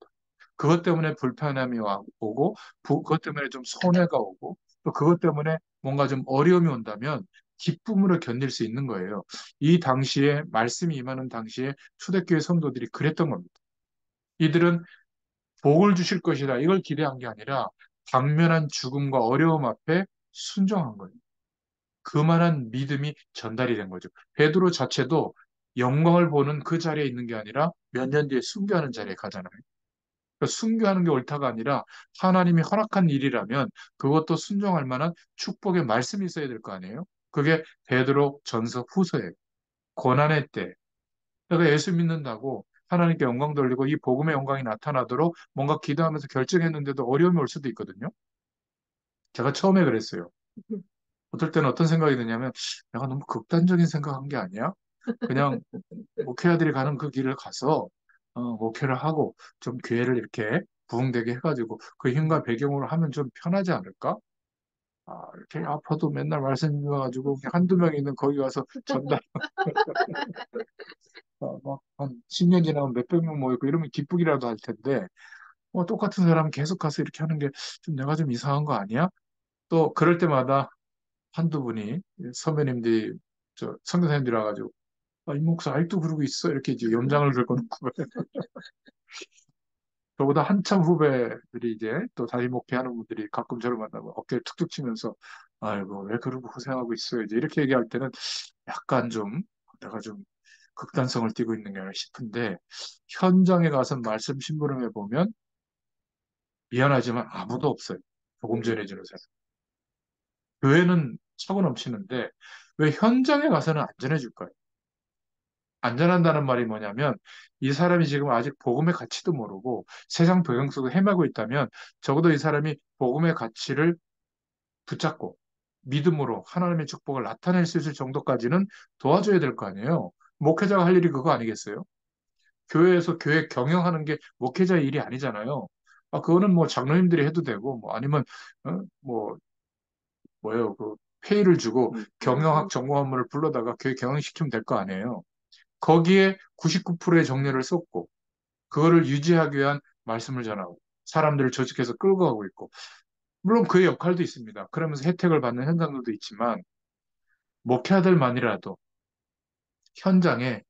그것 때문에 불편함이 오고, 그것 때문에 좀 손해가 오고, 또 그것 때문에 뭔가 좀 어려움이 온다면 기쁨으로 견딜 수 있는 거예요. 이 당시에, 말씀이 임하는 당시에 초대교회 성도들이 그랬던 겁니다. 이들은 복을 주실 것이다. 이걸 기대한 게 아니라 당면한 죽음과 어려움 앞에 순종한 거예요. 그만한 믿음이 전달이 된 거죠. 베드로 자체도 영광을 보는 그 자리에 있는 게 아니라 몇 년 뒤에 순교하는 자리에 가잖아요. 그러니까 순교하는 게 옳다가 아니라 하나님이 허락한 일이라면 그것도 순종할 만한 축복의 말씀이 있어야 될 거 아니에요? 그게 베드로 전서 후서예요. 고난의 때. 내가 예수 믿는다고 하나님께 영광 돌리고 이 복음의 영광이 나타나도록 뭔가 기도하면서 결정했는데도 어려움이 올 수도 있거든요. 제가 처음에 그랬어요. 어떨 때는 어떤 생각이 드냐면 내가 너무 극단적인 생각한 게 아니야? 그냥 목회자들이 가는 그 길을 가서 목회를 하고 좀 교회를 이렇게 부흥되게 해가지고 그 힘과 배경으로 하면 좀 편하지 않을까? 이렇게 아파도 맨날 말씀 읽어가지고 한두 명 있는 거기 가서 전달 막한 10년 지나면 몇백 명 모이고 이러면 기쁘기라도 할 텐데 똑같은 사람 계속 가서 이렇게 하는 게 좀 내가 좀 이상한 거 아니야? 또 그럴 때마다 한두 분이 선배님들이 선교사님들이 와가지고 이 목사 아직도 그러고 있어 이렇게 이제 연장을 긁어놓고 저보다 한참 후배들이 이제 또 다시 목회하는 분들이 가끔 저를 만나고 어깨를 툭툭 치면서 아이고 왜 그러고 고생하고 있어요 이제 이렇게 얘기할 때는 약간 좀 내가 좀 극단성을 띠고 있는 게 아닌가 싶은데 현장에 가서 말씀 심부름해 보면 미안하지만 아무도 없어요. 복음 전해주는 사람. 교회는 차고 넘치는데 왜 현장에 가서는 안전해 줄까요? 안전한다는 말이 뭐냐면 이 사람이 지금 아직 복음의 가치도 모르고 세상 배경 속에 헤매고 있다면 적어도 이 사람이 복음의 가치를 붙잡고 믿음으로 하나님의 축복을 나타낼 수 있을 정도까지는 도와줘야 될 거 아니에요. 목회자가 할 일이 그거 아니겠어요? 교회에서 교회 경영하는 게 목회자의 일이 아니잖아요. 그거는 뭐 장로님들이 해도 되고 뭐 아니면 뭐 뭐예요? 그 페이를 주고 경영학 전공학문을 불러다가 교회 경영시키면 될 거 아니에요. 거기에 99%의 정열을 쏟고 그거를 유지하기 위한 말씀을 전하고 사람들을 조직해서 끌고 가고 있고 물론 그의 역할도 있습니다. 그러면서 혜택을 받는 현장들도 있지만, 목회자들만이라도 현장에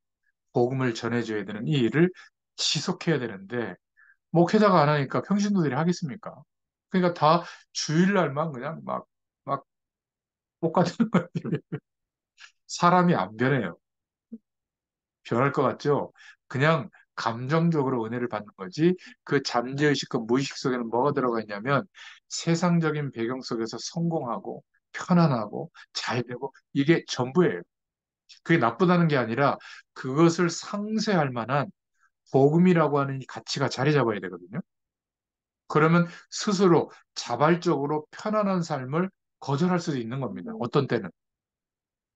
복음을 전해줘야 되는 이 일을 지속해야 되는데, 목회자가 안 하니까 평신도들이 하겠습니까? 그러니까 다 주일날만 그냥 막 똑같은 거예요. 사람이 안 변해요. 변할 것 같죠? 그냥 감정적으로 은혜를 받는 거지, 그 잠재의식과 무의식 속에는 뭐가 들어가 있냐면, 세상적인 배경 속에서 성공하고, 편안하고, 잘 되고, 이게 전부예요. 그게 나쁘다는 게 아니라, 그것을 상쇄할 만한 복음이라고 하는 이 가치가 자리 잡아야 되거든요. 그러면 스스로 자발적으로 편안한 삶을 거절할 수도 있는 겁니다. 어떤 때는.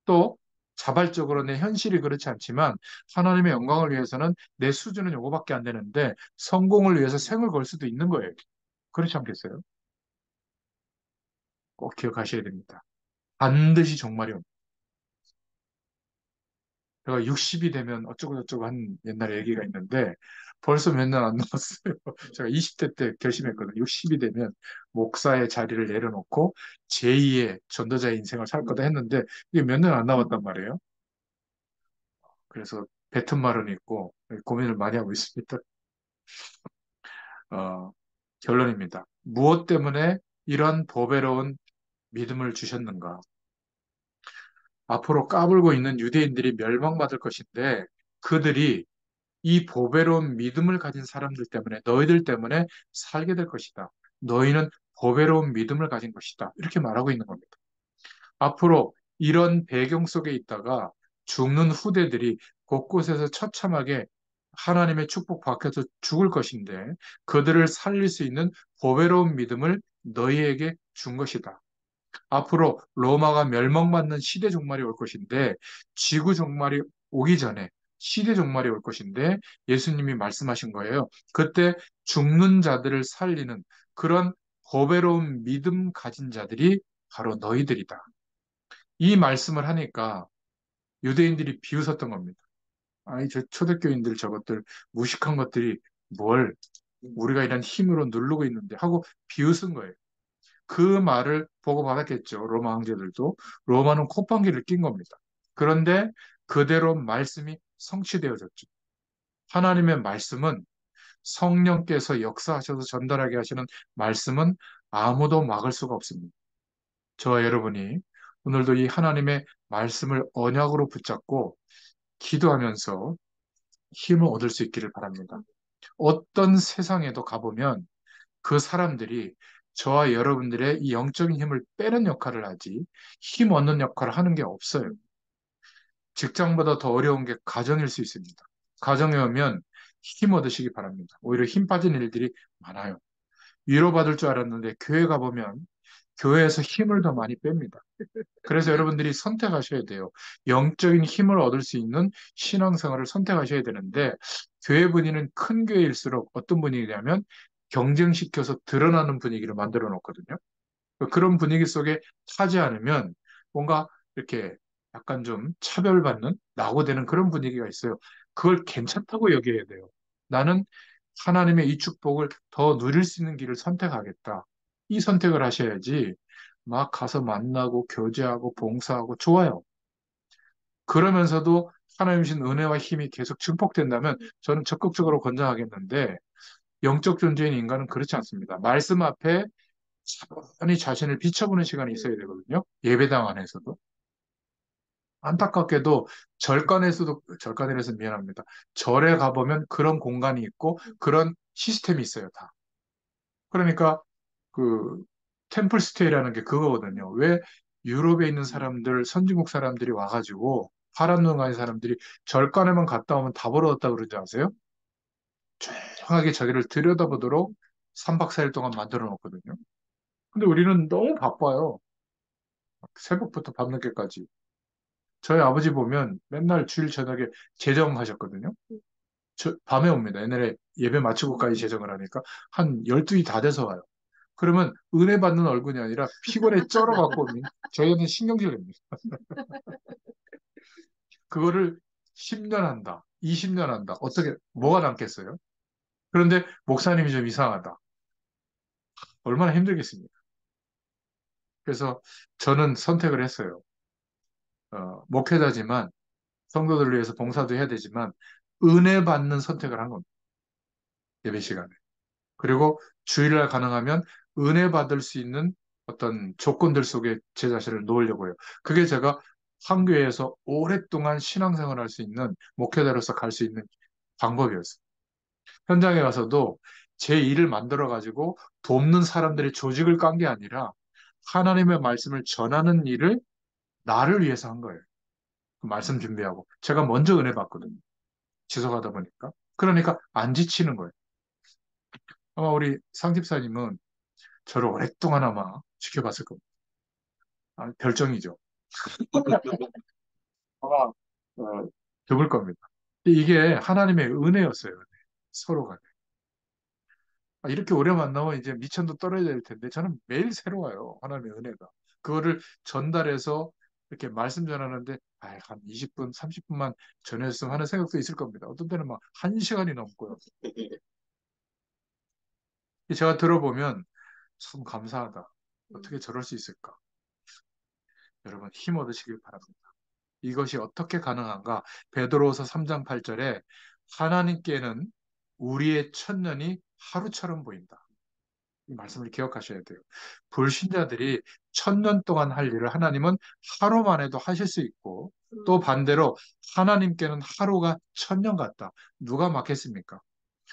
또 자발적으로 내 현실이 그렇지 않지만 하나님의 영광을 위해서는 내 수준은 요거밖에 안 되는데 성공을 위해서 생을 걸 수도 있는 거예요. 그렇지 않겠어요? 꼭 기억하셔야 됩니다. 반드시 종말이 옵니다. 제가 60이 되면 어쩌고저쩌고 한 옛날에 얘기가 있는데 벌써 몇 년 안 남았어요. 제가 20대 때 결심했거든요. 60이 되면 목사의 자리를 내려놓고 제2의 전도자의 인생을 살 거다 했는데 이게 몇 년 안 남았단 말이에요. 그래서 뱉은 말은 있고 고민을 많이 하고 있습니다. 어, 결론입니다. 무엇 때문에 이런 보배로운 믿음을 주셨는가? 앞으로 까불고 있는 유대인들이 멸망받을 것인데 그들이 이 보배로운 믿음을 가진 사람들 때문에, 너희들 때문에 살게 될 것이다. 너희는 보배로운 믿음을 가진 것이다. 이렇게 말하고 있는 겁니다. 앞으로 이런 배경 속에 있다가 죽는 후대들이 곳곳에서 처참하게 하나님의 축복 밖에서 죽을 것인데 그들을 살릴 수 있는 보배로운 믿음을 너희에게 준 것이다. 앞으로 로마가 멸망받는 시대 종말이 올 것인데 지구 종말이 오기 전에 시대 종말이 올 것인데 예수님이 말씀하신 거예요. 그때 죽는 자들을 살리는 그런 보배로운 믿음 가진 자들이 바로 너희들이다. 이 말씀을 하니까 유대인들이 비웃었던 겁니다. 아니, 저 초대교인들 저것들 무식한 것들이 뭘 우리가 이런 힘으로 누르고 있는데 하고 비웃은 거예요. 그 말을 보고 받았겠죠. 로마 황제들도. 로마는 콧방귀를 낀 겁니다. 그런데 그대로 말씀이 성취되어졌죠. 하나님의 말씀은 성령께서 역사하셔서 전달하게 하시는 말씀은 아무도 막을 수가 없습니다. 저와 여러분이 오늘도 이 하나님의 말씀을 언약으로 붙잡고 기도하면서 힘을 얻을 수 있기를 바랍니다. 어떤 세상에도 가보면 그 사람들이 저와 여러분들의 이 영적인 힘을 빼는 역할을 하지 힘 얻는 역할을 하는 게 없어요. 직장보다 더 어려운 게 가정일 수 있습니다. 가정에 오면 힘 얻으시기 바랍니다. 오히려 힘 빠진 일들이 많아요. 위로받을 줄 알았는데 교회 가보면 교회에서 힘을 더 많이 뺍니다. 그래서 여러분들이 선택하셔야 돼요. 영적인 힘을 얻을 수 있는 신앙생활을 선택하셔야 되는데 교회 분위기는 큰 교회일수록 어떤 분위기냐면 경쟁시켜서 드러나는 분위기를 만들어 놓거든요. 그런 분위기 속에 차지 않으면 뭔가 이렇게 약간 좀 차별받는 낙오되는 그런 분위기가 있어요. 그걸 괜찮다고 여겨야 돼요. 나는 하나님의 이 축복을 더 누릴 수 있는 길을 선택하겠다. 이 선택을 하셔야지 막 가서 만나고 교제하고 봉사하고 좋아요. 그러면서도 하나님 신 은혜와 힘이 계속 증폭된다면 저는 적극적으로 권장하겠는데 영적 존재인 인간은 그렇지 않습니다. 말씀 앞에 차분히 자신을 비춰보는 시간이 있어야 되거든요. 예배당 안에서도. 안타깝게도 절간에서 미안합니다. 절에 가보면 그런 공간이 있고 그런 시스템이 있어요, 다. 그러니까 그 템플스테이라는 게 그거거든요. 왜 유럽에 있는 사람들, 선진국 사람들이 와가지고 파란 눈 가진 사람들이 절간에만 갔다 오면 다 벌어졌다 그러지 아세요? 조용하게 자기를 들여다보도록 3박 4일 동안 만들어 놓거든요. 근데 우리는 너무 바빠요. 새벽부터 밤늦게까지. 저희 아버지 보면 맨날 주일 저녁에 재정하셨거든요. 밤에 옵니다. 옛날에 예배 마치고까지 재정을 하니까 한 12시 다 돼서 와요. 그러면 은혜 받는 얼굴이 아니라 피곤에 쩔어갖고 저희는 신경질 냅니다. 그거를 10년 한다, 20년 한다. 어떻게, 뭐가 남겠어요? 그런데 목사님이 좀 이상하다. 얼마나 힘들겠습니까? 그래서 저는 선택을 했어요. 목회자지만 성도들을 위해서 봉사도 해야 되지만 은혜 받는 선택을 한 겁니다. 예배 시간에. 그리고 주일날 가능하면 은혜 받을 수 있는 어떤 조건들 속에 제 자신을 놓으려고 해요. 그게 제가 한교회에서 오랫동안 신앙생활을 할 수 있는 목회자로서 갈 수 있는 방법이었어요. 현장에 가서도 제 일을 만들어 가지고 돕는 사람들의 조직을 깐 게 아니라 하나님의 말씀을 전하는 일을 나를 위해서 한 거예요. 그 말씀 준비하고 제가 먼저 은혜 받거든요. 지속하다 보니까. 그러니까 안 지치는 거예요. 아마 우리 상 집사님은 저를 오랫동안 아마 지켜봤을 겁니다. 별정이죠. 아마 죽을 겁니다. 이게 하나님의 은혜였어요. 은혜. 서로가. 이렇게 오래 만나면 이제 미천도 떨어져야 될 텐데 저는 매일 새로워요. 하나님의 은혜가. 그거를 전달해서 이렇게 말씀 전하는데 한 20분, 30분만 전했으면 하는 생각도 있을 겁니다. 어떤 때는 막 1시간이 넘고요. 제가 들어보면 참 감사하다. 어떻게 저럴 수 있을까? 여러분 힘 얻으시길 바랍니다. 이것이 어떻게 가능한가? 베드로후서 3장 8절에 하나님께는 우리의 천년이 하루처럼 보인다. 이 말씀을 기억하셔야 돼요. 불신자들이 1000년 동안 할 일을 하나님은 하루만 해도 하실 수 있고 또 반대로 하나님께는 하루가 1000년 같다. 누가 맞겠습니까?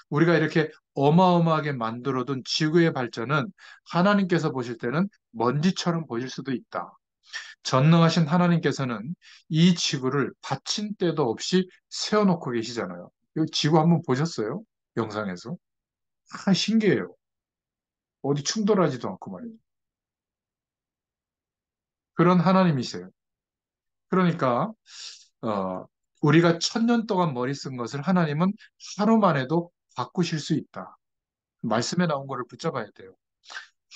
우리가 이렇게 어마어마하게 만들어둔 지구의 발전은 하나님께서 보실 때는 먼지처럼 보일 수도 있다. 전능하신 하나님께서는 이 지구를 받침대도 없이 세워놓고 계시잖아요. 이 지구 한번 보셨어요? 영상에서? 신기해요. 어디 충돌하지도 않고 말이에요. 그런 하나님이세요. 그러니까 어, 우리가 1000년 동안 머리 쓴 것을 하나님은 하루만 해도 바꾸실 수 있다. 말씀에 나온 거를 붙잡아야 돼요.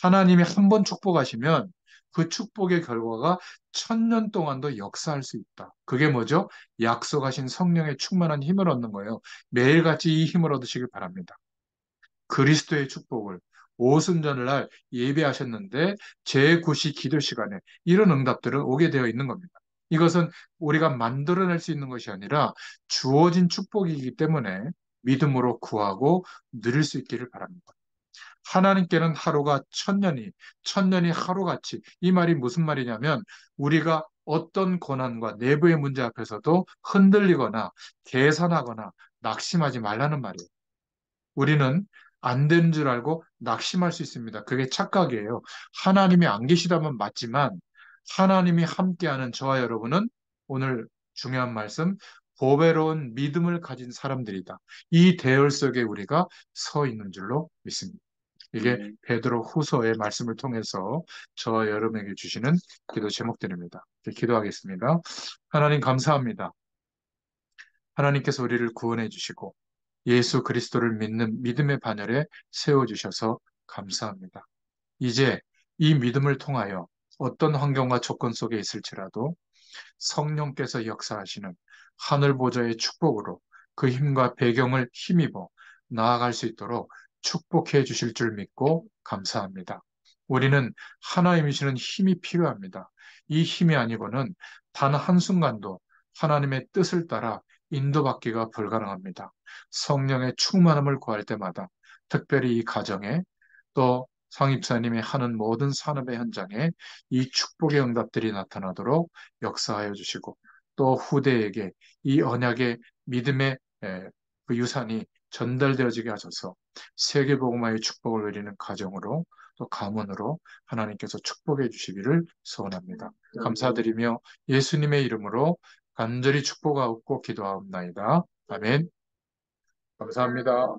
하나님이 한 번 축복하시면 그 축복의 결과가 1000년 동안도 역사할 수 있다. 그게 뭐죠? 약속하신 성령의 충만한 힘을 얻는 거예요. 매일같이 이 힘을 얻으시길 바랍니다. 그리스도의 축복을 오순절날 예배하셨는데 제9시 기도 시간에 이런 응답들은 오게 되어 있는 겁니다. 이것은 우리가 만들어낼 수 있는 것이 아니라 주어진 축복이기 때문에 믿음으로 구하고 누릴 수 있기를 바랍니다. 하나님께는 하루가 천년이, 천년이 하루같이. 이 말이 무슨 말이냐면 우리가 어떤 고난과 내부의 문제 앞에서도 흔들리거나 계산하거나 낙심하지 말라는 말이에요. 우리는 안 되는 줄 알고 낙심할 수 있습니다. 그게 착각이에요. 하나님이 안 계시다면 맞지만 하나님이 함께하는 저와 여러분은 오늘 중요한 말씀, 보배로운 믿음을 가진 사람들이다. 이 대열 속에 우리가 서 있는 줄로 믿습니다. 이게 베드로 후서의 말씀을 통해서 저와 여러분에게 주시는 기도 제목들입니다. 기도하겠습니다. 하나님 감사합니다. 하나님께서 우리를 구원해 주시고 예수 그리스도를 믿는 믿음의 반열에 세워주셔서 감사합니다. 이제 이 믿음을 통하여 어떤 환경과 조건 속에 있을지라도 성령께서 역사하시는 하늘 보좌의 축복으로 그 힘과 배경을 힘입어 나아갈 수 있도록 축복해 주실 줄 믿고 감사합니다. 우리는 하나님이시는 힘이 필요합니다. 이 힘이 아니고는 단 한순간도 하나님의 뜻을 따라 인도받기가 불가능합니다. 성령의 충만함을 구할 때마다 특별히 이 가정에 또 상입사님이 하는 모든 산업의 현장에 이 축복의 응답들이 나타나도록 역사하여 주시고 또 후대에게 이 언약의 믿음의 그 유산이 전달되어지게 하셔서 세계복음화의 축복을 누리는 가정으로 또 가문으로 하나님께서 축복해 주시기를 소원합니다. 감사드리며 예수님의 이름으로 간절히 축복하옵고 기도하옵나이다. 아멘. 감사합니다.